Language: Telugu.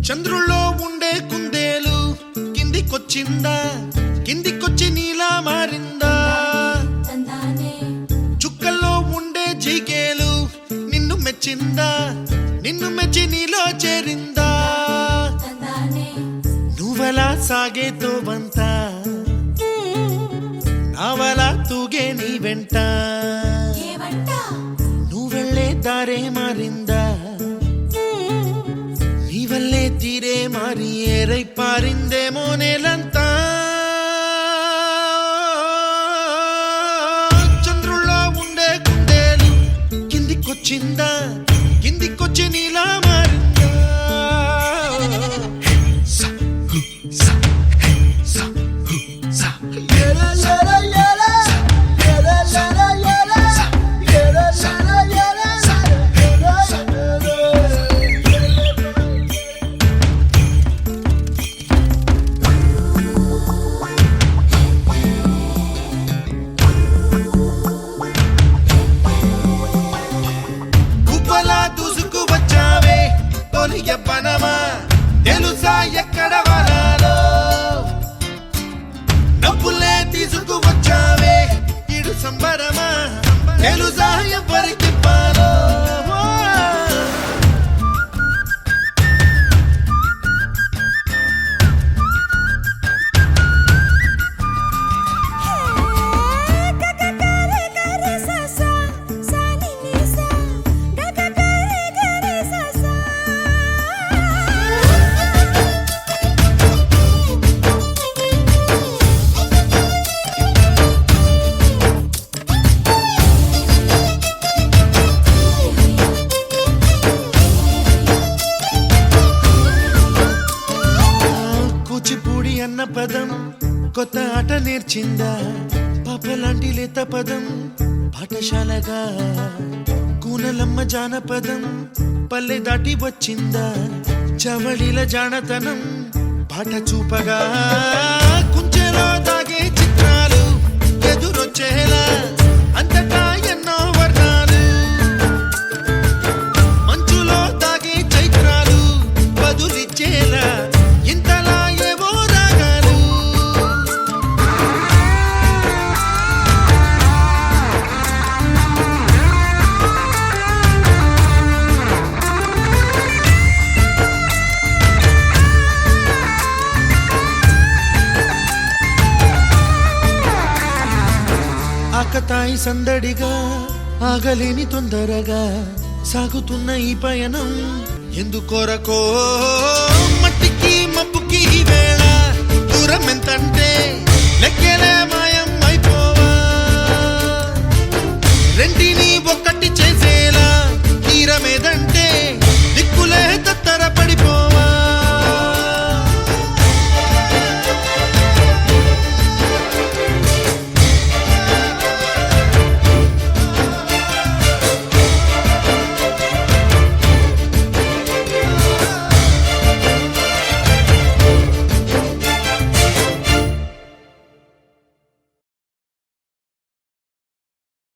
చంద్రుల్లో ఉండే కుందేలు కిందికొచ్చిందా, కిందికొచ్చి నీలా మారిందా? చుక్కల్లో ఉండే జీకేలు నిన్ను మెచ్చిందా, నిన్ను మెచ్చి నీలో చేరిందా? నువ్వలా సాగే తోవంతా నావలా తూగే నీ వెంట, నువ్వెళ్ళే దారే మారిందా, నీ వల్లే తీరే మారి ఏరై పారిందేమో నేలంతా. చంద్రుల్లో ఉండే కుందేలు కిందికొచ్చిందా, కిందికొచ్చి నీలా మారిందా? దూసుకు వచ్చావే తొలి యవ్వనమా, తెలుసా ఎక్కడ వరాలో? నవ్వులే తీసుకు వచ్చావే ఇడు సంబరమా, తెలుసా ఎవరికి పాలో? కూచిపూడి అన్న పదం కొత్త ఆట నేర్చిందా, పాపలాంటి లేత పదం పాఠశాలగా? కూనలమ్మ జానపదం పల్లె దాటి వచ్చిందా, చవళిల జానతనం పాట చూపగా? కుంచెలో దాగే చిత్రాలు ఎదురొచ్చేలా అంతటా ఎన్నో వర్ణాలు, మంచులో దాగే చైత్రాలు బదులిచ్చేలా ఇంతలా ఏవో రాగాలు. ఆకతాయి సందడిగా ఆగలేని తొందరగా సాగుతున్న ఈ పయనం ఎందుకొరకో? మట్టికి మబ్బుకి